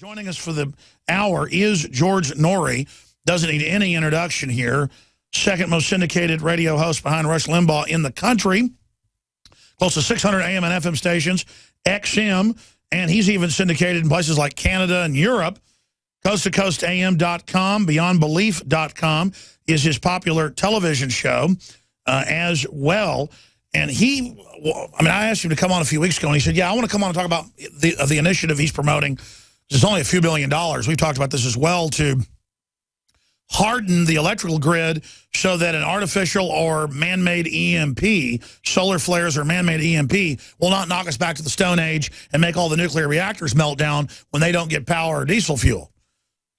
Joining us for the hour is George Noory. Doesn't need any introduction here. Second most syndicated radio host behind Rush Limbaugh in the country. Close to 600 AM and FM stations, XM, and he's even syndicated in places like Canada and Europe. CoastToCoastAM.com, BeyondBelief.com is his popular television show as well. And I asked him to come on a few weeks ago, and he said, yeah, I want to come on and talk about the initiative he's promoting. It's only a few $1 billion. We've talked about this as well, to harden the electrical grid so that an artificial or man-made EMP, solar flares or man-made EMP, will not knock us back to the Stone Age and make all the nuclear reactors melt down when they don't get power or diesel fuel.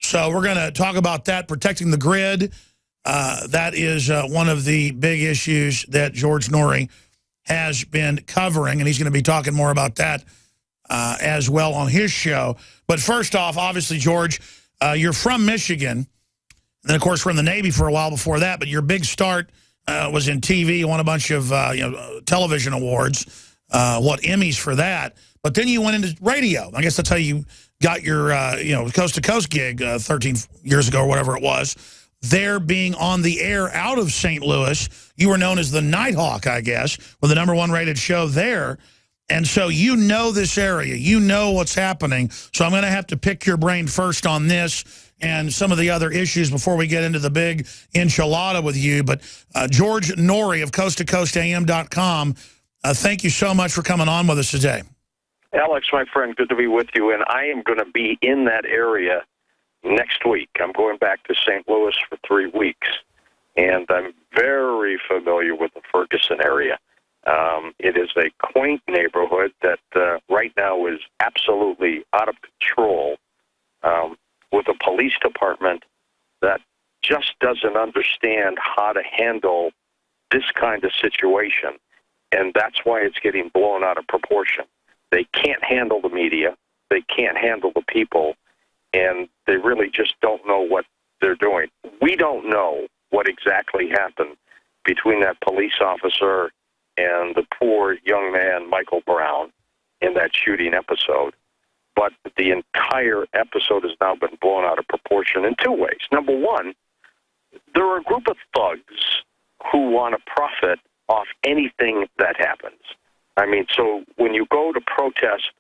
So we're going to talk about that, protecting the grid. That is one of the big issues that George Noory has been covering, and he's going to be talking more about that as well on his show. But first off, obviously, George, you're from Michigan. And then, of course, we're in the Navy for a while before that. But your big start was in TV. You won a bunch of television awards, Emmys for that. But then you went into radio. I guess that's how you got your coast-to-coast gig 13 years ago or whatever it was. There being on the air out of St. Louis, you were known as the Nighthawk, I guess, with the #1 rated show there. And so you know this area. You know what's happening. So I'm going to have to pick your brain first on this and some of the other issues before we get into the big enchilada with you. But George Noory of CoastToCoastAM.com, thank you so much for coming on with us today. Alex, my friend, good to be with you. And I am going to be in that area next week. I'm going back to St. Louis for 3 weeks. And I'm very familiar with the Ferguson area. It is a quaint neighborhood that right now is absolutely out of control, with a police department that just doesn't understand how to handle this kind of situation. And that's why it's getting blown out of proportion. They can't handle the media. They can't handle the people. And they really just don't know what they're doing. We don't know what exactly happened between that police officer and the poor young man, Michael Brown, in that shooting episode. But the entire episode has now been blown out of proportion in two ways. Number one, there are a group of thugs who want to profit off anything that happens. I mean, so when you go to protest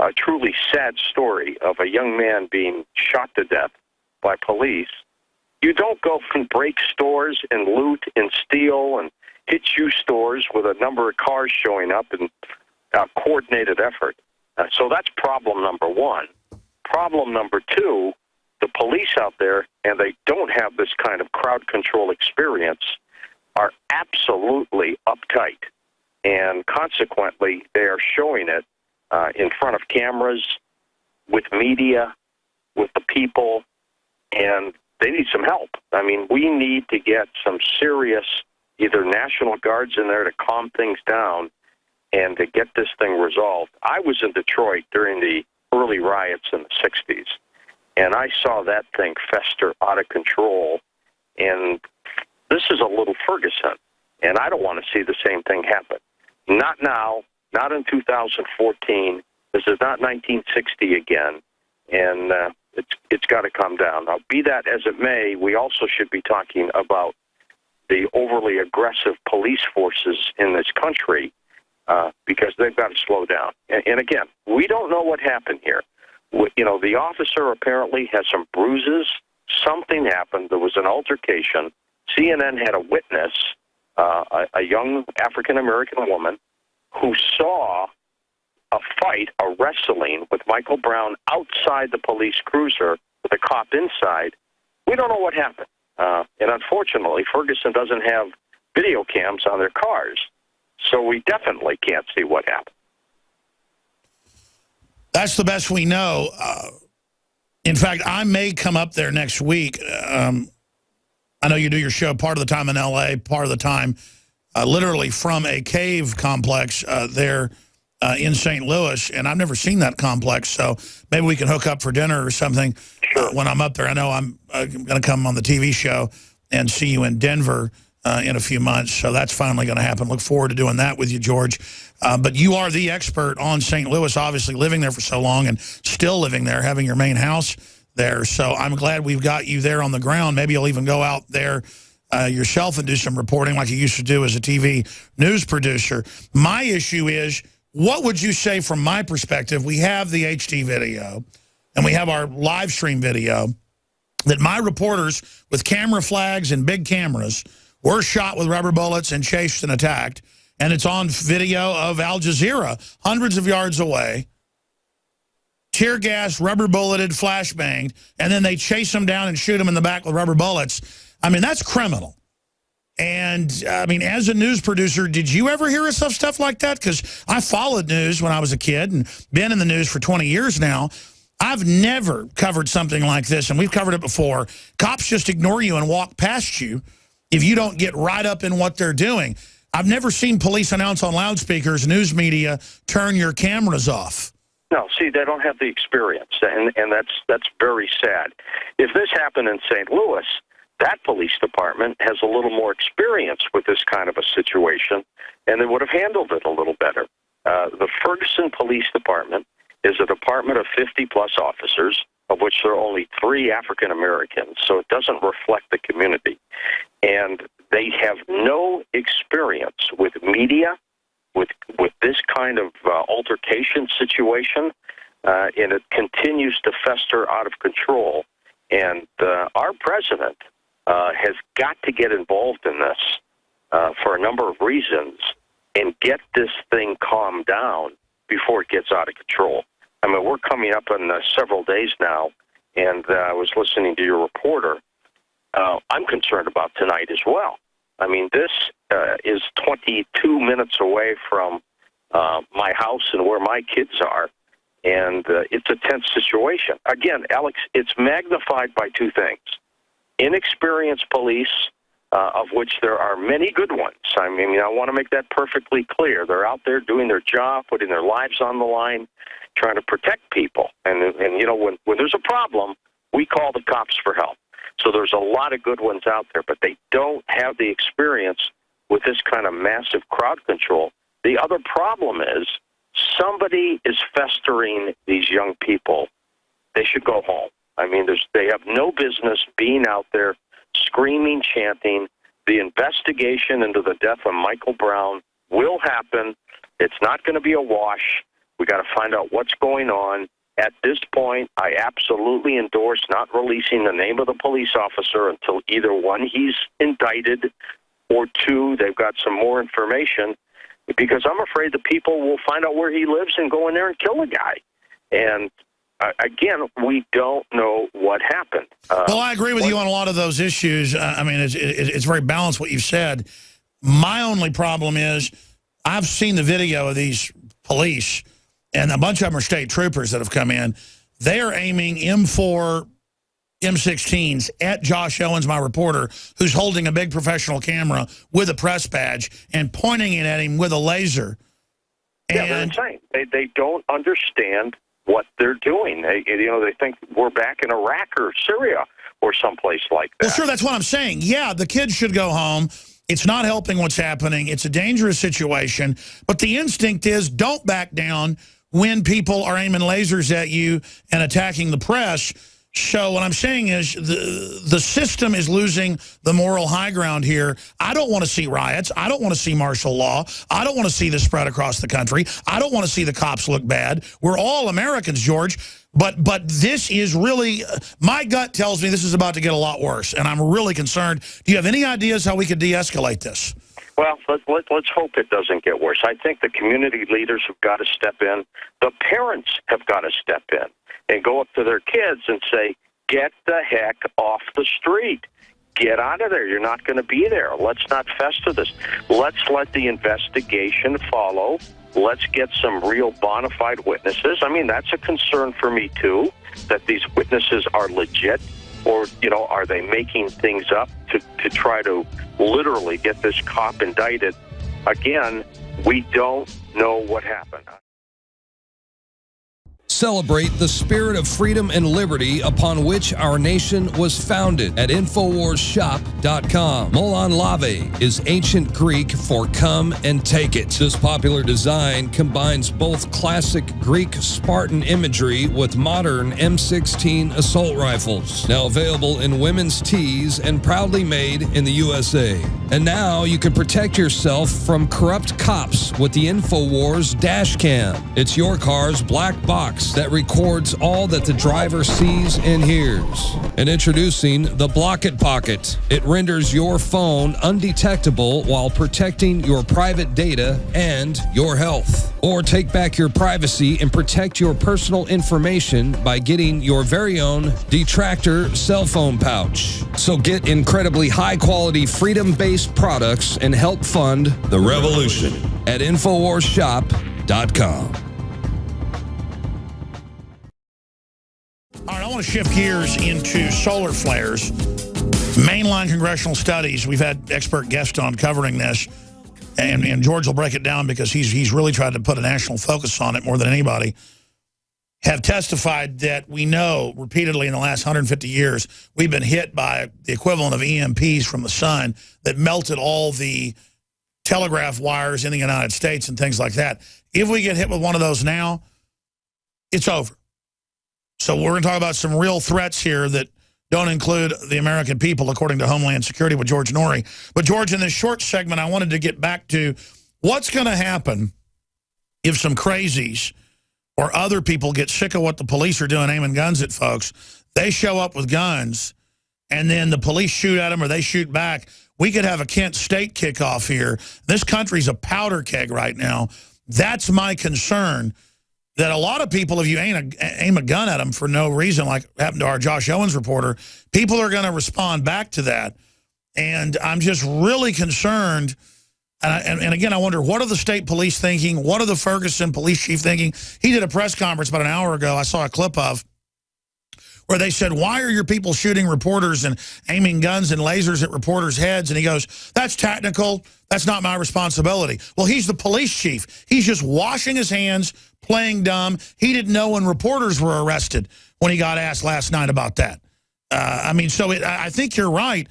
a truly sad story of a young man being shot to death by police, you don't go and break stores and loot and steal and hit shoe stores with a number of cars showing up in a coordinated effort. So that's problem number one. Problem number two, the police out there, and they don't have this kind of crowd control experience, are absolutely uptight. And consequently, they are showing it in front of cameras, with media, with the people, and they need some help. I mean, we need to get some serious either National Guards in there to calm things down and to get this thing resolved. I was in Detroit during the early riots in the 60s, and I saw that thing fester out of control. And this is a little Ferguson, and I don't want to see the same thing happen. Not now, not in 2014. This is not 1960 again, and it's got to come down. Now, be that as it may, we also should be talking about the overly aggressive police forces in this country, because they've got to slow down. And again, we don't know what happened here. The officer apparently has some bruises. Something happened. There was an altercation. CNN had a witness, a young African-American woman, who saw a fight, a wrestling with Michael Brown outside the police cruiser with a cop inside. We don't know what happened. And unfortunately, Ferguson doesn't have video cams on their cars, so we definitely can't see what happened. That's the best we know. In fact, I may come up there next week. I know you do your show part of the time in L.A., part of the time literally from a cave complex there in St. Louis, and I've never seen that complex, so maybe we can hook up for dinner or something when I'm up there. I know I'm going to come on the TV show and see you in Denver in a few months. So that's finally going to happen. Look forward to doing that with you, George. But you are the expert on St. Louis, obviously living there for so long and still living there, having your main house there. So I'm glad we've got you there on the ground. Maybe you'll even go out there yourself and do some reporting like you used to do as a TV news producer. My issue is, what would you say from my perspective? We have the HD video and we have our live stream video that my reporters with camera flags and big cameras were shot with rubber bullets and chased and attacked. And it's on video of Al Jazeera, hundreds of yards away, tear gas, rubber bulleted, flashbanged, and then they chase them down and shoot them in the back with rubber bullets. I mean, that's criminal. And, I mean, as a news producer, did you ever hear of stuff like that? Because I followed news when I was a kid and been in the news for 20 years now. I've never covered something like this, and we've covered it before. Cops just ignore you and walk past you if you don't get right up in what they're doing. I've never seen police announce on loudspeakers, news media, turn your cameras off. No, see, they don't have the experience, and that's very sad. If this happened in St. Louis, that police department has a little more experience with this kind of a situation, and they would have handled it a little better. The Ferguson Police Department is a department of 50-plus officers, of which there are only 3 African Americans, so it doesn't reflect the community. And they have no experience with media, with this kind of altercation situation, and it continues to fester out of control. And our president has got to get involved in this for a number of reasons and get this thing calmed down before it gets out of control. I mean, we're coming up on several days now, and I was listening to your reporter. I'm concerned about tonight as well. I mean, this is 22 minutes away from my house and where my kids are, and it's a tense situation. Again, Alex, it's magnified by 2 things. Inexperienced police, of which there are many good ones. I mean, I want to make that perfectly clear. They're out there doing their job, putting their lives on the line, trying to protect people. And you know, when there's a problem, we call the cops for help. So there's a lot of good ones out there, but they don't have the experience with this kind of massive crowd control. The other problem is somebody is festering these young people. They should go home. I mean, they have no business being out there screaming, chanting. The investigation into the death of Michael Brown will happen. It's not going to be a wash. We got to find out what's going on. At this point, I absolutely endorse not releasing the name of the police officer until either 1, he's indicted, or 2, they've got some more information, because I'm afraid the people will find out where he lives and go in there and kill the guy. And again, we don't know what happened. Well, I agree with you on a lot of those issues. I mean, it's very balanced what you've said. My only problem is I've seen the video of these police, and a bunch of them are state troopers that have come in. They are aiming M4, M16s at Josh Owens, my reporter, who's holding a big professional camera with a press badge and pointing it at him with a laser. Yeah, they're insane. They don't understand what they're doing. They think we're back in Iraq or Syria or someplace like that. Well, sure, that's what I'm saying. Yeah, the kids should go home. It's not helping what's happening. It's a dangerous situation. But the instinct is don't back down when people are aiming lasers at you and attacking the press. So what I'm saying is the system is losing the moral high ground here. I don't want to see riots. I don't want to see martial law. I don't want to see this spread across the country. I don't want to see the cops look bad. We're all Americans, George. But this is really, my gut tells me this is about to get a lot worse, and I'm really concerned. Do you have any ideas how we could de-escalate this? Well, let's hope it doesn't get worse. I think the community leaders have got to step in. The parents have got to step in and go up to their kids and say, get the heck off the street. Get out of there. You're not going to be there. Let's not fester this. Let's let the investigation follow. Let's get some real bona fide witnesses. I mean, that's a concern for me, too, that these witnesses are legit. Or, are they making things up to try to literally get this cop indicted? Again, we don't know what happened. Celebrate the spirit of freedom and liberty upon which our nation was founded at InfoWarsShop.com. Molon Lave is ancient Greek for come and take it. This popular design combines both classic Greek Spartan imagery with modern M16 assault rifles. Now available in women's tees and proudly made in the USA. And now you can protect yourself from corrupt cops with the InfoWars dash cam. It's your car's black box that records all that the driver sees and hears. And introducing the Block It Pocket. It renders your phone undetectable while protecting your private data and your health. Or take back your privacy and protect your personal information by getting your very own Detractor cell phone pouch. So get incredibly high-quality, freedom-based products and help fund the revolution at InfoWarsShop.com. All right, I want to shift gears into solar flares. Mainline congressional studies, we've had expert guests on covering this, and George will break it down because he's really tried to put a national focus on it more than anybody, have testified that we know repeatedly in the last 150 years we've been hit by the equivalent of EMPs from the sun that melted all the telegraph wires in the United States and things like that. If we get hit with one of those now, it's over. So we're going to talk about some real threats here that don't include the American people, according to Homeland Security with George Noory. But, George, in this short segment, I wanted to get back to what's going to happen if some crazies or other people get sick of what the police are doing, aiming guns at folks. They show up with guns, and then the police shoot at them or they shoot back. We could have a Kent State kickoff here. This country's a powder keg right now. That's my concern, that a lot of people, if you aim a gun at them for no reason, like happened to our Josh Owens reporter, people are going to respond back to that. And I'm just really concerned. And again, I wonder, what are the state police thinking? What are the Ferguson police chief thinking? He did a press conference about an hour ago, I saw a clip of, where they said, why are your people shooting reporters and aiming guns and lasers at reporters' heads? And he goes, that's technical. That's not my responsibility. Well, he's the police chief. He's just washing his hands, playing dumb. He didn't know when reporters were arrested when he got asked last night about that. I mean, so I think you're right.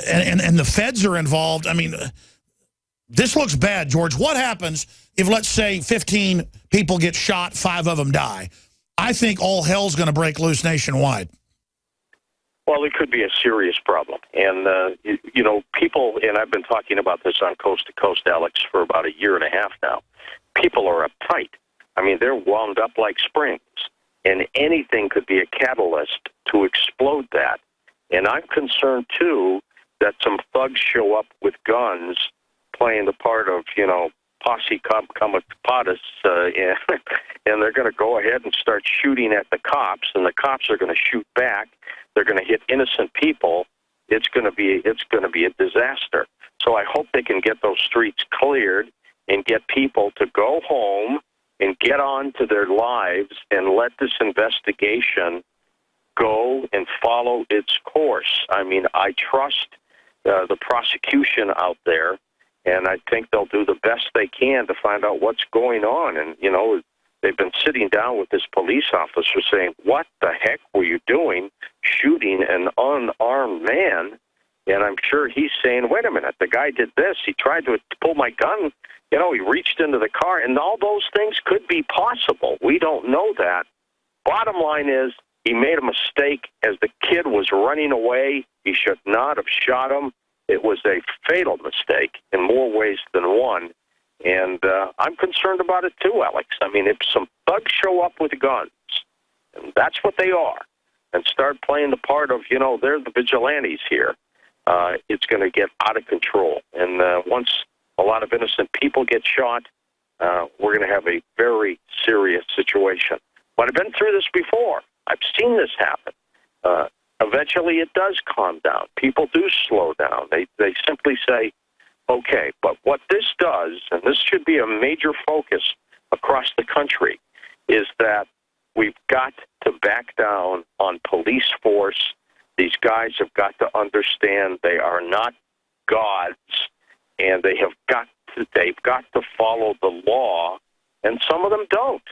And the feds are involved. I mean, this looks bad, George. What happens if, let's say, 15 people get shot, 5 of them die? I think all hell's going to break loose nationwide. Well, it could be a serious problem. And, you know, people, and I've been talking about this on Coast to Coast, Alex, for about a year and a half now. People are uptight. I mean, they're wound up like springs. And anything could be a catalyst to explode that. And I'm concerned, too, that some thugs show up with guns playing the part of, you know, posse comitatus, and they're going to go ahead and start shooting at the cops, and the cops are going to shoot back. They're going to hit innocent people. It's going to be a disaster. So I hope they can get those streets cleared and get people to go home and get on to their lives and let this investigation go and follow its course. I mean, I trust the prosecution out there, and I think they'll do the best they can to find out what's going on. And, you know, they've been sitting down with this police officer saying, what the heck were you doing shooting an unarmed man? And I'm sure he's saying, wait a minute, the guy did this. He tried to pull my gun. You know, he reached into the car. And all those things could be possible. We don't know that. Bottom line is, he made a mistake as the kid was running away. He should not have shot him. It was a fatal mistake in more ways than one. And I'm concerned about it too, Alex. I mean, if some thugs show up with guns, and that's what they are, and start playing the part of, you know, they're the vigilantes here, it's going to get out of control. And once a lot of innocent people get shot, we're going to have a very serious situation. But I've been through this before. I've seen this happen. Eventually it does calm down. People do slow down. They simply say, okay, but what this does, and this should be a major focus across the country, is that we've got to back down on police force. These guys have got to understand they are not gods, and they've got to follow the law, and some of them don't.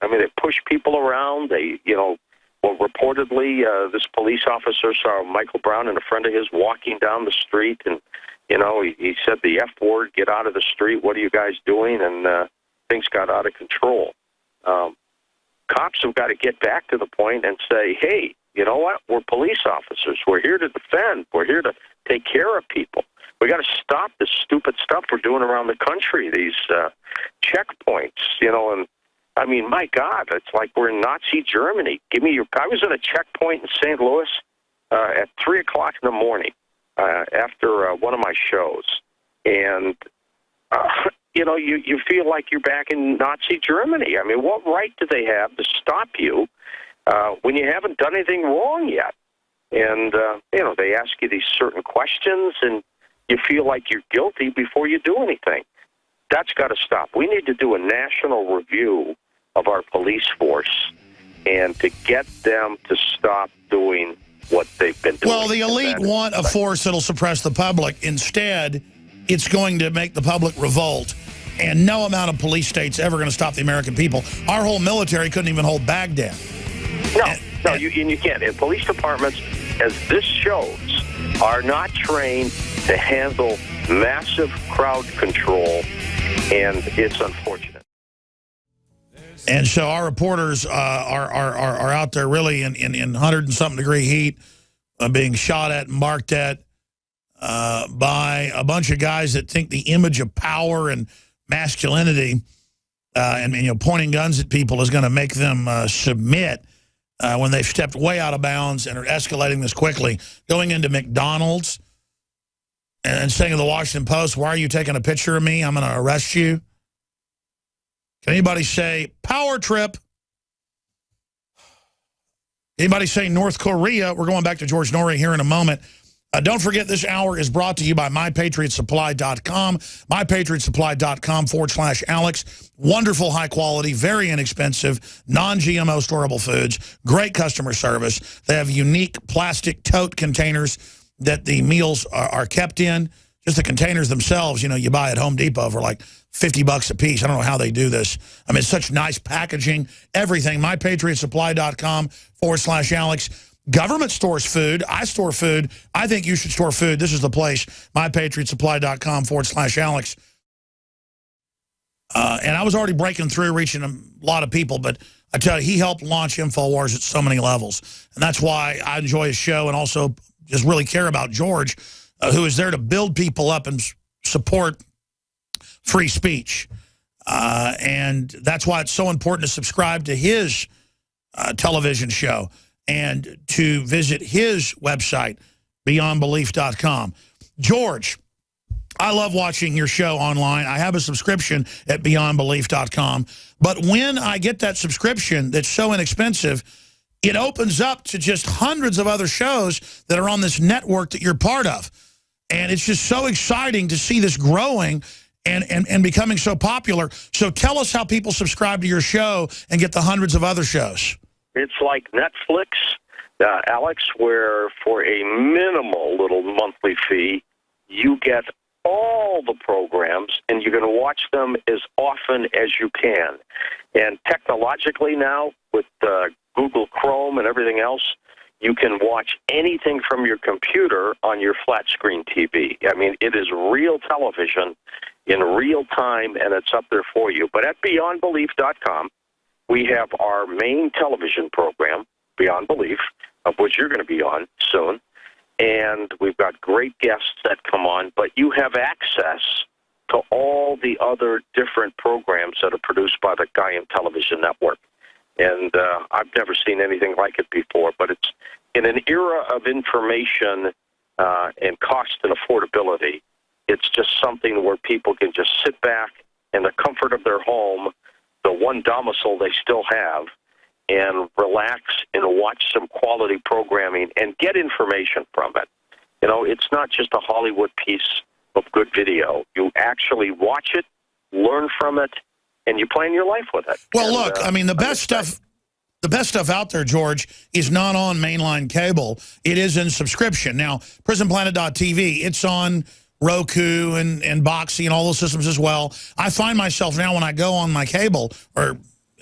I mean, they push people around. They, well, reportedly, this police officer saw Michael Brown and a friend of his walking down the street, and, he said the F word, get out of the street, what are you guys doing? And things got out of control. Cops have got to get back to the point and say, hey, you know what? We're police officers. We're here to defend. We're here to take care of people. We got to stop this stupid stuff we're doing around the country, these checkpoints, and I mean, my God, it's like we're in Nazi Germany. I was at a checkpoint in St. Louis at 3 o'clock in the morning after one of my shows, and you feel like you're back in Nazi Germany. I mean, what right do they have to stop you when you haven't done anything wrong yet? And, they ask you these certain questions, and you feel like you're guilty before you do anything. That's got to stop. We need to do a national review of our police force and to get them to stop doing what they've been doing. Well, the elite want a force that'll suppress the public. Instead, it's going to make the public revolt. And no amount of police state's ever going to stop the American people. Our whole military couldn't even hold Baghdad. You can't. And police departments, as this shows, are not trained to handle massive crowd control, and it's unfortunate. And so our reporters are out there really in 100-and-something degree heat, being shot at and marked at by a bunch of guys that think the image of power and masculinity and pointing guns at people is going to make them submit when they've stepped way out of bounds and are escalating this quickly. Going into McDonald's and saying to the Washington Post, why are you taking a picture of me? I'm going to arrest you. Can anybody say power trip? Anybody say North Korea? We're going back to George Noory here in a moment. Don't forget, this hour is brought to you by MyPatriotSupply.com. MyPatriotSupply.com/Alex. Wonderful, high quality, very inexpensive, non-GMO storable foods. Great customer service. They have unique plastic tote containers that the meals are kept in. Just the containers themselves, you buy at Home Depot for like $50 a piece. I don't know how they do this. I mean, it's such nice packaging, everything. MyPatriotSupply.com/Alex. Government stores food. I store food. I think you should store food. This is the place, MyPatriotSupply.com/Alex. And I was already breaking through, reaching a lot of people, but I tell you, he helped launch InfoWars at so many levels. And that's why I enjoy his show and also just really care about George, who is there to build people up and support free speech. And that's why it's so important to subscribe to his television show and to visit his website, beyondbelief.com. George, I love watching your show online. I have a subscription at beyondbelief.com. But when I get that subscription that's so inexpensive, it opens up to just hundreds of other shows that are on this network that you're part of. And it's just so exciting to see this growing and becoming so popular. So tell us how people subscribe to your show and get the hundreds of other shows. It's like Netflix, Alex, where for a minimal little monthly fee, you get all the programs, and you're going to watch them as often as you can. And technologically now, with Google Chrome and everything else, you can watch anything from your computer on your flat-screen TV. I mean, it is real television in real time, and it's up there for you. But at beyondbelief.com, we have our main television program, Beyond Belief, of which you're going to be on soon. And we've got great guests that come on, but you have access to all the other different programs that are produced by the Guyan Television Network. And I've never seen anything like it before, but it's in an era of information and cost and affordability. It's just something where people can just sit back in the comfort of their home, the one domicile they still have, and relax and watch some quality programming and get information from it. You know, it's not just a Hollywood piece of good video. You actually watch it, learn from it, and you plan your life with it. Well, look, I mean, the best stuff out there, George, is not on mainline cable. It is in subscription. Now, PrisonPlanet.tv, it's on Roku and Boxy and all those systems as well. I find myself now when I go on my cable or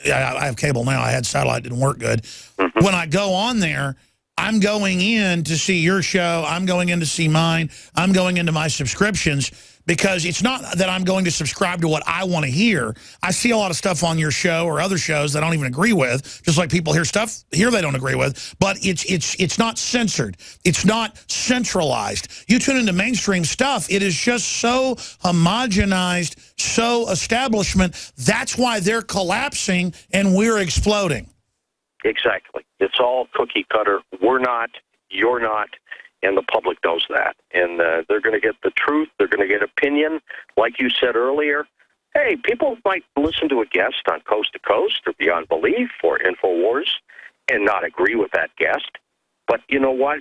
I have cable now. I had satellite, didn't work good. When I go on there, I'm going in to see your show. I'm going in to see mine. I'm going into my subscriptions, because it's not that I'm going to subscribe to what I want to hear. I see a lot of stuff on your show or other shows that I don't even agree with, just like people hear stuff here they don't agree with, but it's not censored. It's not centralized. You tune into mainstream stuff, it is just so homogenized, so establishment. That's why they're collapsing and we're exploding. Exactly. It's all cookie cutter. We're not, you're not, and the public knows that. And they're going to get the truth. They're going to get opinion. Like you said earlier, hey, people might listen to a guest on Coast to Coast or Beyond Belief or InfoWars and not agree with that guest. But you know what?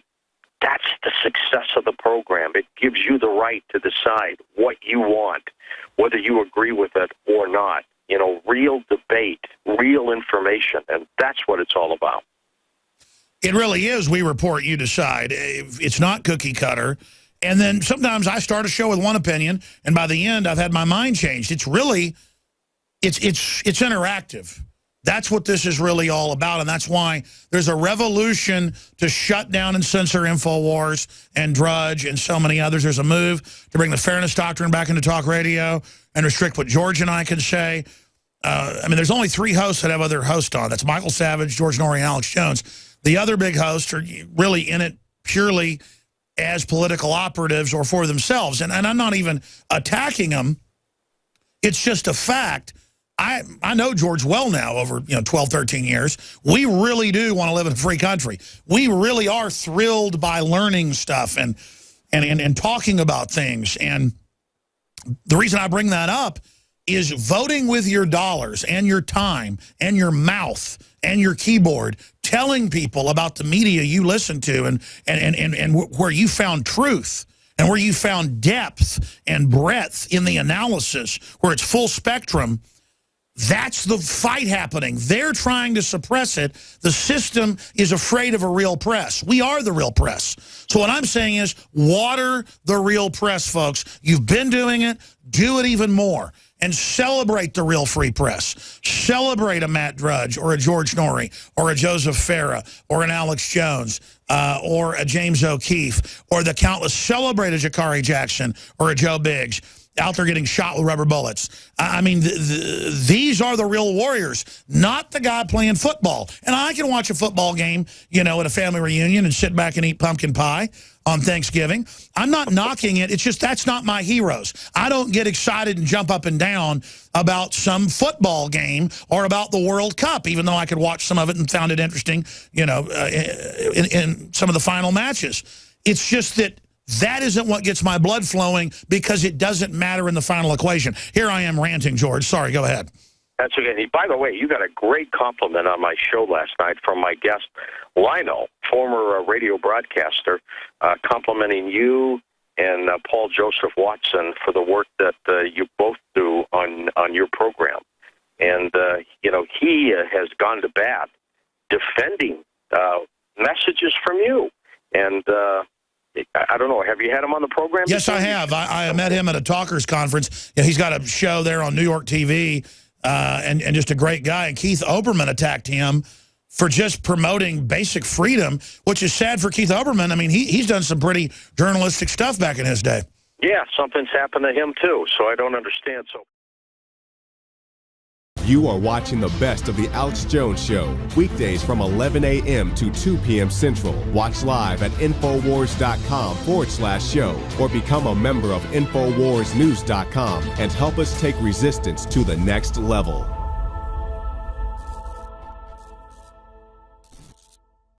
That's the success of the program. It gives you the right to decide what you want, whether you agree with it or not. You know, real debate, real information, and that's what it's all about. It really is. We report, you decide. It's not cookie cutter. And then sometimes I start a show with one opinion, and by the end, I've had my mind changed. It's really, it's interactive. That's what this is really all about, and that's why there's a revolution to shut down and censor InfoWars and Drudge and so many others. There's a move to bring the fairness doctrine back into talk radio and restrict what George and I can say. I mean, there's only 3 hosts that have other hosts on. That's Michael Savage, George Noory, and Alex Jones. The other big hosts are really in it purely as political operatives or for themselves. And I'm not even attacking them. It's just a fact. I know George well now, over 12, 13 years. We really do want to live in a free country. We really are thrilled by learning stuff and talking about things. And the reason I bring that up is voting with your dollars and your time and your mouth and your keyboard, telling people about the media you listen to and where you found truth and where you found depth and breadth in the analysis, where it's full spectrum. That's the fight happening. They're trying to suppress it. The system is afraid of a real press. We are the real press. So what I'm saying is water the real press, folks. You've been doing it. Do it even more. And celebrate the real free press. Celebrate a Matt Drudge or a George Noory or a Joseph Farah or an Alex Jones or a James O'Keefe or the countless. Celebrate a Jakari Jackson or a Joe Biggs out there getting shot with rubber bullets. I mean, these are the real warriors, not the guy playing football. And I can watch a football game, at a family reunion and sit back and eat pumpkin pie on Thanksgiving. I'm not knocking it. It's just that's not my heroes. I don't get excited and jump up and down about some football game or about the World Cup, even though I could watch some of it and found it interesting, in some of the final matches. It's just that isn't what gets my blood flowing, because it doesn't matter in the final equation. Here I am ranting, George. Sorry, go ahead. That's okay. By the way, you got a great compliment on my show last night from my guest, Lionel, former radio broadcaster, complimenting you and Paul Joseph Watson for the work that you both do on your program. And, he has gone to bat defending messages from you. And I don't know. Have you had him on the program? Yes, I have. I met him at a talkers conference. He's got a show there on New York TV, and just a great guy. And Keith Olbermann attacked him for just promoting basic freedom, which is sad for Keith Olbermann. I mean, he's done some pretty journalistic stuff back in his day. Yeah, something's happened to him, too, so I don't understand. You are watching the best of the Alex Jones Show, weekdays from 11 a.m. to 2 p.m. Central. Watch live at Infowars.com/show or become a member of InfoWarsNews.com and help us take resistance to the next level.